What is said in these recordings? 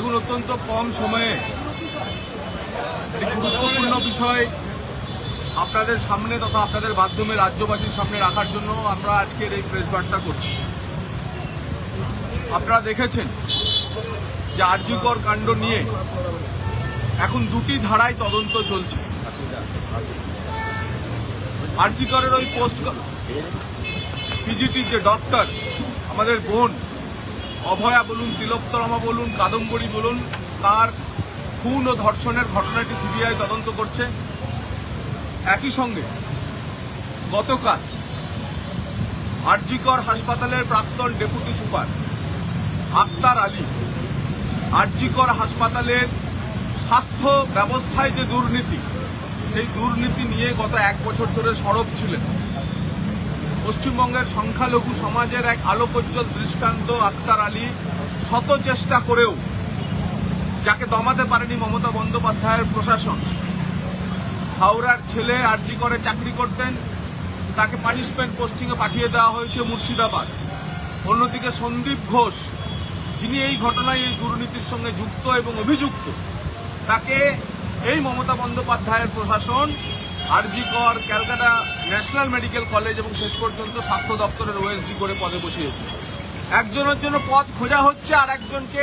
দেখুন, অত্যন্ত কম সময়ে একটি গুরুত্বপূর্ণ বিষয় আপনাদের সামনে তথা আপনাদের মাধ্যমে রাজ্যবাসীর সামনে রাখার জন্য আমরা আজকের এই প্রেস বার্তা করছি। আপনারা দেখেছেন যে আরজিকর কাণ্ড নিয়ে এখন দুটি ধারায় তদন্ত চলছে। আরজিকরের ওই পোস্ট পিজিটির যে ডক্টর, আমাদের বোন অভয়া বলুন, তিলোত্তমা বলুন, কাদম্বরী বলুন, তার খুন ও ধর্ষণের ঘটনাটি সিবিআই তদন্ত করছে। একই সঙ্গে গতকাল আরজিকর হাসপাতালের প্রাক্তন ডেপুটি সুপার আক্তার আলী আরজিকর হাসপাতালের স্বাস্থ্য ব্যবস্থায় যে দুর্নীতি, সেই দুর্নীতি নিয়ে গত 1 বছর ধরে সরব ছিলেন। পশ্চিমবঙ্গের সংখ্যালঘু সমাজের এক আলোকোজ্জ্বল দৃষ্টান্ত আক্তার আলী শত চেষ্টা করেও যাকে দমাতে পারেনি মমতা বন্দ্যোপাধ্যায়ের প্রশাসন। হাওড়ার ছেলে আরজিকরে চাকরি করতেন, তাকে পানিশমেন্ট পোস্টিংয়ে পাঠিয়ে দেওয়া হয়েছে মুর্শিদাবাদ। অন্যদিকে সন্দীপ ঘোষ, যিনি এই ঘটনায় এই দুর্নীতির সঙ্গে যুক্ত এবং অভিযুক্ত, তাকে এই মমতা বন্দ্যোপাধ্যায়ের প্রশাসন RG Kar, Calcutta national medical college এবং শেষ পর্যন্ত স্বাস্থ্য দপ্তরের ওএসডি করে পদে বসিয়েছে। একজনের জন্য পদ খোঁজা হচ্ছে আর একজনকে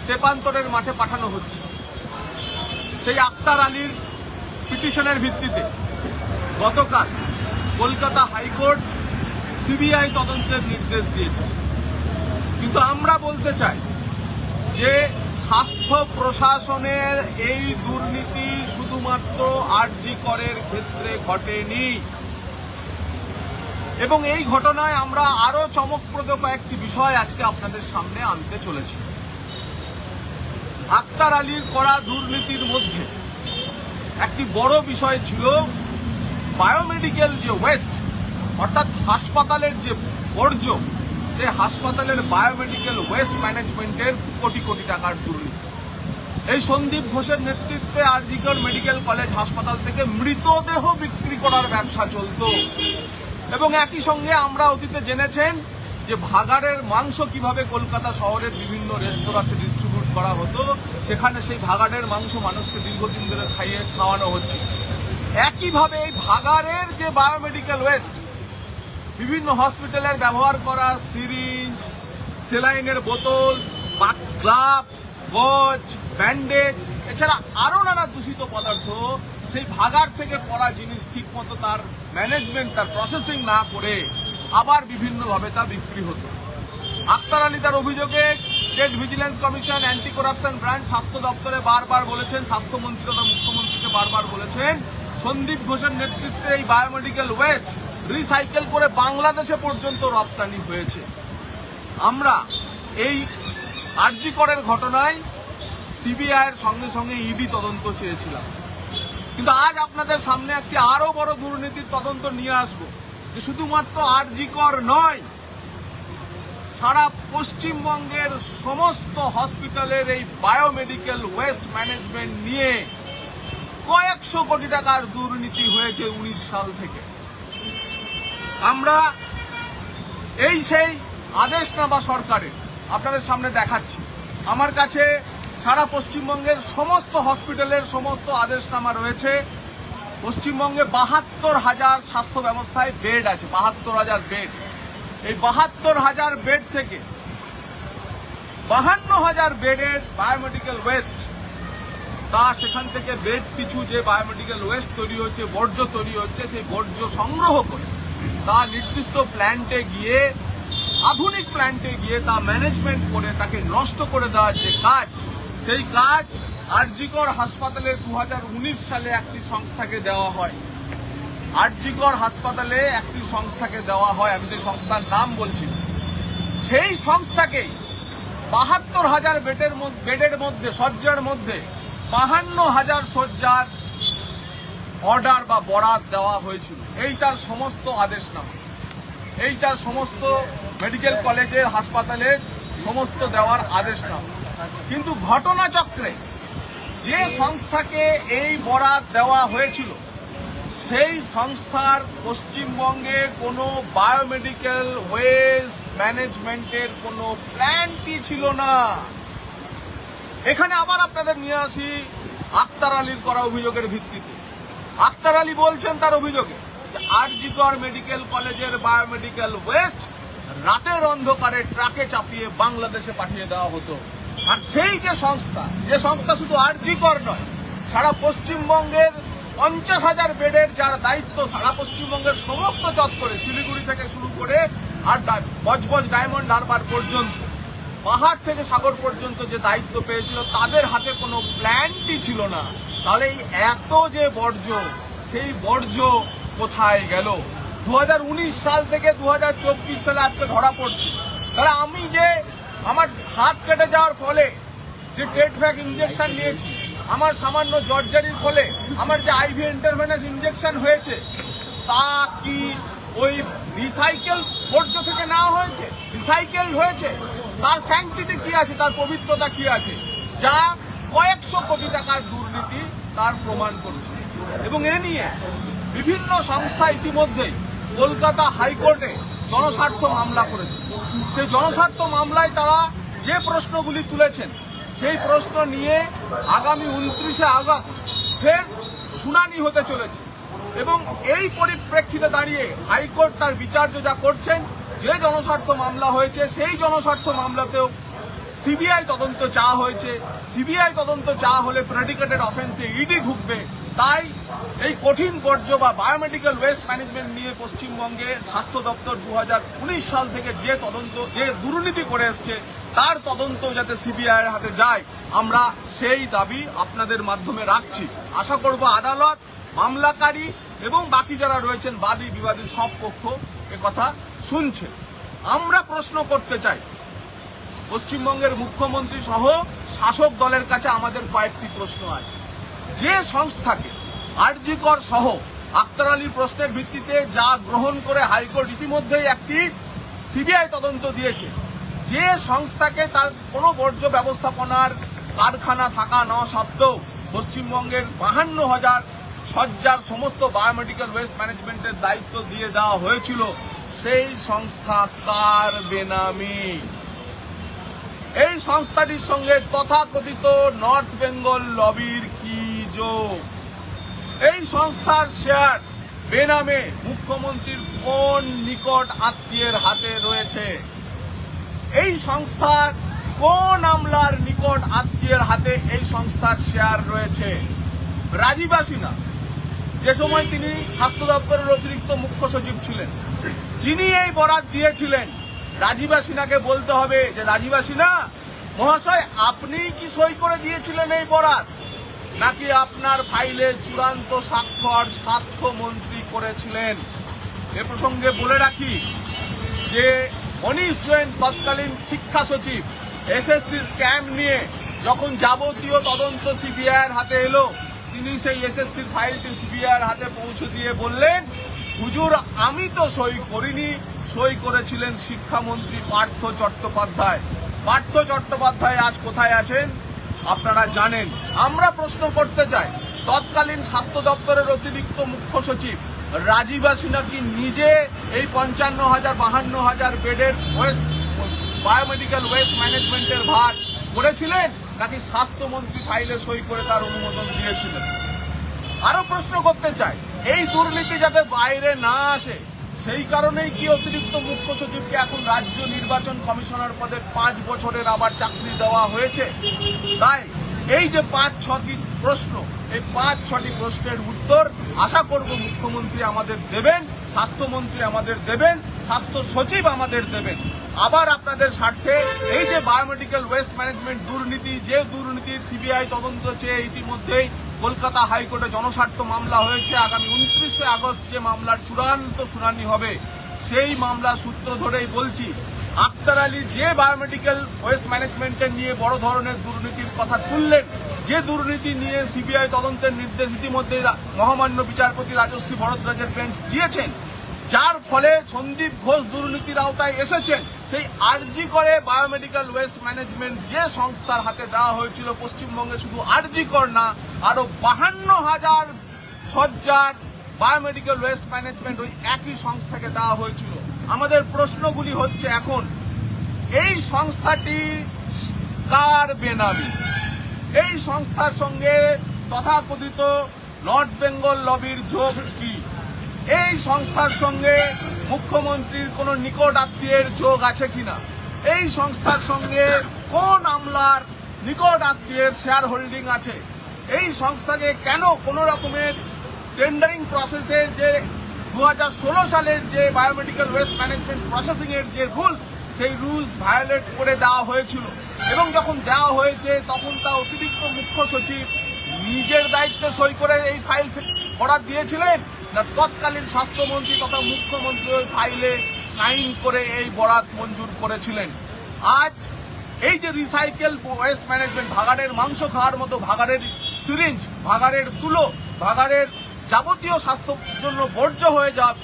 তেপান্তরের মাঠে পাঠানো হচ্ছে। সেই আক্তার আলীর পিটিশনের ভিত্তিতে গতকাল কলকাতা হাইকোর্ট সিবিআই তদন্তের নির্দেশ দিয়েছে। কিন্তু আমরা বলতে চাই যে স্বাস্থ্য প্রশাসনের এই দুর্নীতি শুধুমাত্র আরজিকরের ক্ষেত্রে ঘটেনি, এবং এই ঘটনায় আমরা আরো চমকপ্রদ কয়েকটি বিষয় আজকে আপনাদের সামনে আনতে চলেছি। আক্তার আলীর করা দুর্নীতির মধ্যে একটি বড় বিষয় ছিল বায়োমেডিক্যাল যে ওয়েস্ট, অর্থাৎ হাসপাতালের যে বর্জ্য, সে হাসপাতালের বায়োমেডিক্যাল ওয়েস্ট ম্যানেজমেন্টের কোটি কোটি টাকার দুর্নীতি। এই সন্দীপ ঘোষের নেতৃত্বে আরজিকর মেডিকেল কলেজ হাসপাতাল থেকে মৃতদেহ বিক্রি করার ব্যবসা চলত, এবং একই সঙ্গে আমরা অতীতে জেনেছেন যে ভাগাড়ের মাংস কিভাবে কলকাতা শহরের বিভিন্ন রেস্তোরাঁতে ডিস্ট্রিবিউট করা হতো, সেখানে সেই ভাগাড়ের মাংস মানুষকে দীর্ঘদিন ধরে খাওয়ানো হচ্ছে। একইভাবে এই ভাগাড়ের যে বায়োমেডিক্যাল ওয়েস্ট, বিভিন্ন হসপিটালের ব্যবহার করা সিরিঞ্জ, সেলাইনের বোতল, গ্লাভস, গজ, ব্যান্ডেজ, এছাড়া আরো নানা দূষিত পদার্থ, সেই ভাগাড় থেকে পড়া জিনিস ঠিক মতো তার ম্যানেজমেন্ট, তার প্রসেসিং না করে আবার বিভিন্নভাবে তা বিক্রি হতো। আক্তার আলী তার অভিযোগে state vigilance commission, anti corruption branch, স্বাস্থ্য দপ্তরে বারবার বলেছেন, স্বাস্থ্যমন্ত্রী তথা মুখ্যমন্ত্রীকে বারবার বলেছেন, সন্দীপ ঘোষের নেতৃত্বে এই বায়োমেডিক্যাল ওয়েস্ট রিসাইকেল করে বাংলাদেশে পর্যন্ত রপ্তানি হয়েছে। আমরা এই আরজিকরের ঘটনায় সিবিআই এর সঙ্গে সঙ্গে ইডি তদন্ত চেয়েছিলাম, কিন্তু আজ আপনাদের সামনে একটি আরো বড় দুর্নীতির তদন্ত নিয়ে আসব, যে শুধুমাত্র আরজিকর নয়, সারা পশ্চিমবঙ্গের সমস্ত হসপিটালের এই বায়োমেডিক্যাল ওয়েস্ট ম্যানেজমেন্ট নিয়ে কয়েকশো কোটি টাকার দুর্নীতি হয়েছে 19 সাল থেকে। আমরা এই সেই আদেশনামা সরকারের আপনাদের সামনে দেখাচ্ছি। আমার কাছে সারা পশ্চিমবঙ্গের সমস্ত হসপিটালের সমস্ত আদেশনামা রয়েছে। পশ্চিমবঙ্গে 72,000 স্বাস্থ্য ব্যবস্থায় বেড আছে, 72,000 বেড। এই 72,000 বেড থেকে 52,000 বেডের বায়োমেডিক্যাল ওয়েস্ট, তা সেখান থেকে বেড পিছু যে বায়োমেডিক্যাল ওয়েস্ট তৈরি হচ্ছে, বর্জ্য তৈরি হচ্ছে, সেই বর্জ্য সংগ্রহ করে তা নির্দিষ্ট প্ল্যান্টে গিয়ে, আধুনিক প্ল্যান্টে গিয়ে তা ম্যানেজমেন্ট করে তাকে নষ্ট করে দেওয়ার যে কাজ, সেই কাজ আরজিকর হাসপাতালে 2019 সালে একটি সংস্থাকে দেওয়া হয়। আরজিকর হাসপাতালে একটি সংস্থাকে দেওয়া হয়, আমি সেই সংস্থার নাম বলছি। সেই সংস্থাকেই 72,000 বেডের মধ্যে, শয্যার মধ্যে 52,000 শয্যার অর্ডার বা বরাদ দেওয়া হয়েছিল। এইটার সমস্ত আদেশনামা, এইটার সমস্ত মেডিকেল কলেজের, হাসপাতালের সমস্ত দেওয়ার আদেশনামা। কিন্তু ঘটনাচক্রে যে সংস্থাকে এই বরাদ দেওয়া হয়েছিল, সেই সংস্থার পশ্চিমবঙ্গে কোনো বায়োমেডিক্যাল ওয়েস্ট ম্যানেজমেন্টের কোনো প্ল্যানই ছিল না। এখানে আবার আপনাদের নিয়ে আসি আক্তার আলীর করা অভিযোগের ভিত্তিতে। আক্তার আলী বলছেন তার অভিযোগে যে আর.জি. কর মেডিকেল কলেজের বায়োমেডিক্যাল ওয়েস্ট রাতের অন্ধকারে ট্রাকে চাপিয়ে বাংলাদেশে পাঠিয়ে দেওয়া হতো। আর সেই যে সংস্থা শুধু আর.জি. কর নয়, সারা পশ্চিমবঙ্গের 50,000 বেডের যার দায়িত্ব সারা পশ্চিমবঙ্গের সমস্ত চত্বরে, শিলিগুড়ি থেকে শুরু করে আর বজবজ ডায়মন্ড হারবার পর্যন্ত, পাহাড় থেকে সাগর পর্যন্ত যে দায়িত্ব পেয়েছিল, তাদের হাতে কোনো প্ল্যানটি ছিল না। তাহলে এই এত যে বর্জ্য, সেই বর্জ্য কোথায় গেল? 2019 সাল থেকে 2024 সালে আজকে ধরা পড়ছে। তাহলে আমি যে আমার হাত কেটে যাওয়ার ফলে যে টেটভ্যাক ইঞ্জেকশন নিয়েছি, আমার সামান্য জর্জারির ফলে আমার যে আইভি ইন্টারভেনাস ইঞ্জেকশন হয়েছে, তা কি ওই রিসাইকেল বর্জ্য থেকে নেওয়া হয়েছে? রিসাইকেল হয়েছে? তার স্যাংটিটি কি আছে, তার পবিত্রতা কি আছে, যা কয়েকশো কোটি টাকার দুর্নীতি তার প্রমাণ করছে। এবং এ নিয়ে বিভিন্ন সংস্থা ইতিমধ্যেই কলকাতা হাইকোর্টে জনস্বার্থ মামলা করেছে। সেই জনস্বার্থ মামলায় তারা যে প্রশ্নগুলি তুলেছেন, সেই প্রশ্ন নিয়ে আগামী 29শে আগস্ট ফের শুনানি হতে চলেছে। এবং এই পরিপ্রেক্ষিতে দাঁড়িয়ে হাইকোর্ট তার বিচার্য যা করছেন, যে জনস্বার্থ মামলা হয়েছে সেই জনস্বার্থ মামলাতেও সিবিআই তদন্ত চাওয়া হয়েছে। সিবিআই তদন্ত চাওয়া হলে প্রেডিকেটেড অফেন্সে ইডি ঢুকবে। তাই এই কঠিন বর্জ্য বা বায়োমেডিক্যাল ওয়েস্ট ম্যানেজমেন্ট নিয়ে পশ্চিমবঙ্গে স্বাস্থ্য দপ্তর 2019 সাল থেকে যে দুর্নীতি করে এসছে, তার তদন্ত যাতে সিবিআই এর হাতে যায়, আমরা সেই দাবি আপনাদের মাধ্যমে রাখছি। আশা করব আদালত, মামলাকারী এবং বাকি যারা রয়েছেন বাদী বিবাদী সব পক্ষ কথা শুনছে। আমরা প্রশ্ন করতে চাই, পশ্চিমবঙ্গের মুখ্যমন্ত্রী সহ শাসক দলের কাছে আমাদের কয়েকটি প্রশ্ন আছে। যে সংস্থাকে আর.জি. কর সহ আক্তার আলীর প্রশ্নের ভিত্তিতে যা গ্রহণ করে হাইকোর্ট ইতিমধ্যেই একটি সিবিআই তদন্ত দিয়েছে, যে সংস্থাকে তার কোনো বর্জ্য ব্যবস্থাপনার কারখানা থাকা না সত্ত্বেও পশ্চিমবঙ্গের 52,000 শয্যার সমস্ত বায়োমেডিক্যাল ওয়েস্ট ম্যানেজমেন্টের দায়িত্ব দিয়ে দেওয়া হয়েছিল, সেই সংস্থা কার বেনামি? এই সংস্থাটির সঙ্গে তথাকথিত নর্থ বেঙ্গল লবির কি যোগ? এই সংস্থার শেয়ার বেনামে মুখ্যমন্ত্রীর কোন নিকট আত্মীয়ের হাতে রয়েছে? এই সংস্থার কোন আমলার নিকট আত্মীয়ের হাতে এই সংস্থার শেয়ার রয়েছে? রাজীব সিনহা, যে সময় তিনি স্বাস্থ্য দপ্তরের অতিরিক্ত মুখ্য সচিব ছিলেন, যিনি এই বরাত দিয়েছিলেন, রাজীব সিনহাকে বলতে হবে যে রাজীব সিনহা মহাশয়, আপনি কি সই করে দিয়েছিলেন এই বরাত, নাকি আপনার ফাইলে চূড়ান্ত স্বাক্ষর স্বাস্থ্যমন্ত্রী করেছিলেন? এ প্রসঙ্গে বলে রাখি যে মনীষ জৈন তৎকালীন শিক্ষা সচিব এসএসসি স্ক্যাম নিয়ে যখন যাবতীয় তদন্ত সিবিআই এর হাতে এলো, তিনি সেই এসএসসির ফাইলটি সিবিআই এর হাতে পৌঁছে দিয়ে বললেন, হুজুর আমি তো সই করিনি, সই করেছিলেন শিক্ষামন্ত্রী পার্থ চট্টোপাধ্যায়। পার্থ চট্টোপাধ্যায় আজ কোথায় আছেন আপনারা জানেন। আমরা প্রশ্ন করতে চাই, তৎকালীন স্বাস্থ্য দপ্তরের অতিরিক্ত মুখ্য সচিব রাজীব সিনহা কি নিজে এই 55,000-52,000 বেডের বায়োমেডিক্যাল ওয়েস্ট ম্যানেজমেন্টের ভার করেছিলেন, নাকি স্বাস্থ্যমন্ত্রী ফাইলে সই করে তার অনুমোদন দিয়েছিলেন? আরো প্রশ্ন করতে চাই, এই দুর্নীতি যাতে বাইরে না আসে, সেই কারণেই কি অতিরিক্ত মুখ্য সচিবকে এখন রাজ্য নির্বাচন কমিশনার পদে 5 বছরের আবার চাকরি দেওয়া হয়েছে? তাই এই যে 5-6টি প্রশ্ন, এই 5-6টি প্রশ্নের উত্তর আশা করব মুখ্যমন্ত্রী আমাদের দেবেন, স্বাস্থ্যমন্ত্রী আমাদের দেবেন, স্বাস্থ্য সচিব আমাদের দেবেন। আবার আপনাদের স্বার্থে এই যে বায়োমেডিক্যাল ওয়েস্ট ম্যানেজমেন্ট দুর্নীতি, যে দুর্নীতির সিবিআই তদন্ত চেয়ে ইতিমধ্যেই কলকাতা হাইকোর্টে জনস্বার্থ মামলা হয়েছে, আগামী 29শে আগস্ট যে মামলার চূড়ান্ত শুনানি হবে, সেই মামলা সূত্র ধরেই বলছি, আক্তার আলী যে বায়োমেডিক্যাল ওয়েস্ট ম্যানেজমেন্টের নিয়ে বড় ধরনের দুর্নীতির কথা তুললেন, যে দুর্নীতি নিয়ে সিবিআই তদন্তের নির্দেশ ইতিমধ্যে মহামান্য বিচারপতি রাজশ্রী ভরদ্বাজের বেঞ্চ দিয়েছেন, যার ফলে সন্দীপ ঘোষ দুর্নীতির আওতায় এসেছেন, সেই আর.জি. করে বায়োমেডিক্যাল ওয়েস্ট ম্যানেজমেন্ট যে সংস্থার হাতে দেওয়া হয়েছিল, পশ্চিমবঙ্গে শুধু আর.জি. কর না, আরো 52,000 শয্যার বায়োমেডিক্যাল ওয়েস্ট ম্যানেজমেন্ট ওই একই সংস্থাকে দেওয়া হয়েছিল। আমাদের প্রশ্নগুলি হচ্ছে এখন, এই সংস্থাটি কার বেনামি? এই সংস্থার সঙ্গে তথাকথিত নর্থ বেঙ্গল লবির যোগ কি? এই সংস্থার সঙ্গে মুখ্যমন্ত্রীর কোনো নিকট আত্মীয়ের যোগ আছে কিনা? এই সংস্থার সঙ্গে কোন আমলার নিকট আত্মীয়ের শেয়ার হোল্ডিং আছে? এই সংস্থাকে কেন কোনো রকমের টেন্ডারিং প্রসেসের যে 2016 সালের যে বায়োমেডিক্যাল ওয়েস্ট ম্যানেজমেন্ট প্রসেসিং এর যে রুলস, সেই রুলস ভায়োলেট করে দেওয়া হয়েছিল এবং যখন দেওয়া হয়েছে তখন তা অতিরিক্ত মুখ্য সচিব নিজের দায়িত্বে সই করে এই ফাইল বরাদ দিয়েছিলেন, না তৎকালীন স্বাস্থ্যমন্ত্রী তথা মুখ্যমন্ত্রী ওই ফাইলে সাইন করে এই বরাদ মঞ্জুর করেছিলেন? আজ এই যে রিসাইকেল ওয়েস্ট ম্যানেজমেন্ট, ভাগাড়ের মাংস খাওয়ার মতো ভাগাড়ের সিরিঞ্জ, ভাগাড়ের তুলো, ভাগাড়ের যাবতীয় স্বাস্থ্যের জন্য বর্জ্য হয়ে যাওয়া,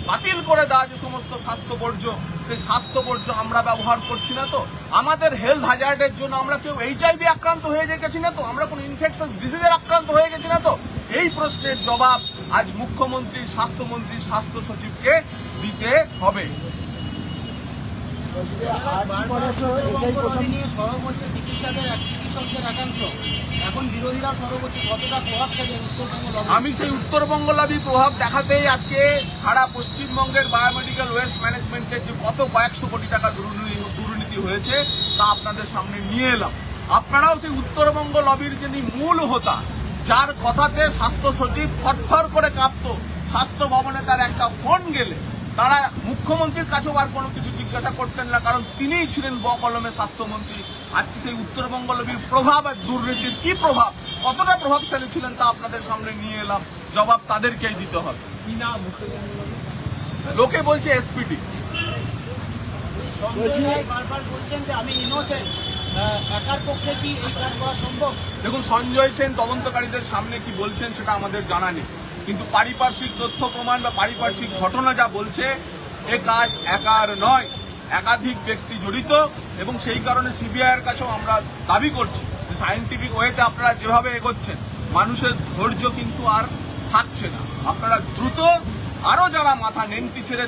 বাতিল করে দেওয়া যে সমস্ত স্বাস্থ্য বর্জ্য, সেই স্বাস্থ্য বর্জ্য আমরা ব্যবহার করছি না তো? আমাদের হেলথ হ্যাজার্ডের জন্য আমরা কেউ HIV আক্রান্ত হয়ে গেছি না তো? আমরা কোন ইনফেকশাস ডিজিজের আক্রান্ত হয়ে গেছি না তো? এই প্রশ্নের জবাব আজ মুখ্যমন্ত্রী, স্বাস্থ্যমন্ত্রী, স্বাস্থ্য সচিবকে দিতে হবে। আমি সেই উত্তরবঙ্গ লবি প্রভাব দেখাতেই আজকে সারা পশ্চিমবঙ্গের বায়োমেডিক্যাল ওয়েস্ট ম্যানেজমেন্টের যে কত কয়েকশো কোটি টাকা দুর্নীতি হয়েছে তা আপনাদের সামনে নিয়ে এলাম। আপনারাও সেই উত্তরবঙ্গ লবির যিনি মূল হোতা, যার কথাতে স্বাস্থ্য সচিব থরথর করে কাঁপত, স্বাস্থ্য ভবনে তার একটা ফোন গেলে তারা মুখ্যমন্ত্রীর কাছেও আর কোনো কিছু জিজ্ঞাসা করতেন না, কারণ তিনিই ছিলেন বকলমে স্বাস্থ্যমন্ত্রী। আজকে সেই উত্তরবঙ্গ লবির প্রভাব আর দুর্নীতির কি প্রভাব, কতটা প্রভাবশালী ছিলেন তা আপনাদের সামনে নিয়ে এলাম। জবাব তাদেরকেই দিতে হবে। লোকে বলছে SPD। দেখুন, সঞ্জয় সেন তদন্তকারীদের সামনে কি বলছেন সেটা আমাদের জানা নেই, কিন্তু পারিপার্শ্বিক তথ্য প্রমাণ বা পারিপার্শ্বিক ঘটনা যা বলছে, এ কাজ একার নয়, একাধিক ব্যক্তি জড়িত। এবং সেই কারণে CBI এর কাছেও আমরা দাবি করছি যে সায়েন্টিফিক ওয়েতে আপনারা যেভাবে এগোচ্ছেন, মানুষের ধৈর্য কিন্তু আর থাকছে না। আপনারা দ্রুত আরো যারা মাথা নেংটি ছেড়ে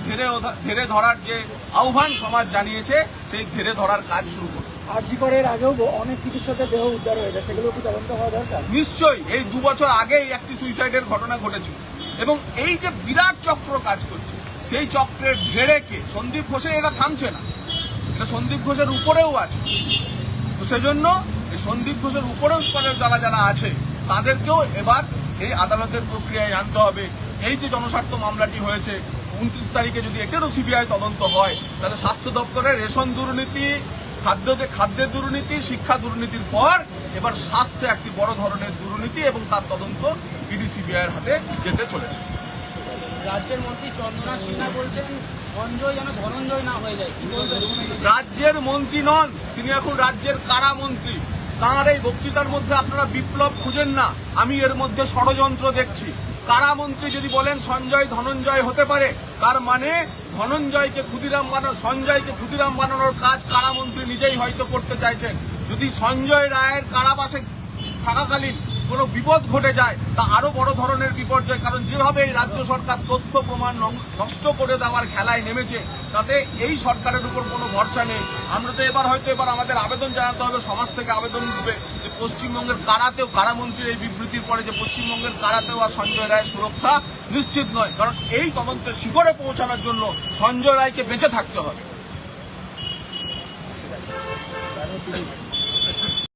ধীরে ধরার যে আহ্বান সমাজ জানিয়েছে, সেই ধীরে ধরার কাজ শুরু করুন। আরজিকরের আগেও অনেক চিকিৎসকের দেহ উদ্ধার হয়েছে, সেগুলো কি তদন্ত হওয়া দরকার? নিশ্চয়ই। এই 2 বছর আগেই একটি সুইসাইডের ঘটনা ঘটেছিল এবং এই যে বিরাট চক্র কাজ করছে, সেই চক্রের ঢেড়েকে সন্দীপ ঘোষের এরা থামছে না, এটা সন্দীপ ঘোষের উপরেও আছে। তো সেজন্য এই সন্দীপ ঘোষের উপরেও স্তরের যারা আছে তাদেরকেও এবার এই আদালতের প্রক্রিয়ায় আনতে হবে। এই যে জনস্বার্থ মামলাটি হয়েছে, 29 তারিখে যদি এটারও CBI তদন্ত হয়, তাহলে স্বাস্থ্য দপ্তরের রেশন দুর্নীতি, খাদ্যের দুর্নীতি, শিক্ষা দুর্নীতির পর এবার স্বাস্থ্যে একটি বড় ধরনের দুর্নীতি এবং তার তদন্ত ED CBI এর হাতে যেতে চলেছে। রাজ্যের মন্ত্রী চন্দ্রনাথ সিনহা বলছেন সঞ্জয় যেন ধনঞ্জয় না হয়ে যায়। রাজ্যের মন্ত্রী নন, তিনি এখন রাজ্যের কারামন্ত্রী। তাঁর এই বক্তৃতার মধ্যে আপনারা বিপ্লব খুঁজেন না, আমি এর মধ্যে ষড়যন্ত্র দেখছি। কারামন্ত্রী যদি বলেন সঞ্জয় ধনঞ্জয় হতে পারে, তার মানে ধনঞ্জয়কে ক্ষুদিরাম বানানো, সঞ্জয়কে ক্ষুদিরাম বানানোর কাজ কারামন্ত্রী নিজেই হয়তো করতে চাইছেন। যদি সঞ্জয় রায়ের কারাবাসে থাকাকালীন কোনো বিপদ ঘটে যায়, তা আরো বড় ধরনের বিপর্যয়। কারণ যেভাবে এই রাজ্য সরকার তথ্য প্রমাণ নষ্ট করে দেওয়ার খেলায় নেমেছে, তাতে এই সরকারের উপর কোনো ভরসা নেই। আমরা তো এবার আমাদের আবেদন জানাতে হবে, সমাজ থেকে আবেদন উঠবে যে পশ্চিমবঙ্গের কারাতেও, কারামন্ত্রীর এই বিবৃতির পরে যে পশ্চিমবঙ্গের কারাতেও আর সঞ্জয় রায়ের সুরক্ষা নিশ্চিত নয়। কারণ এই তদন্তের শিখরে পৌঁছানোর জন্য সঞ্জয় রায়কে বেঁচে থাকতে হবে।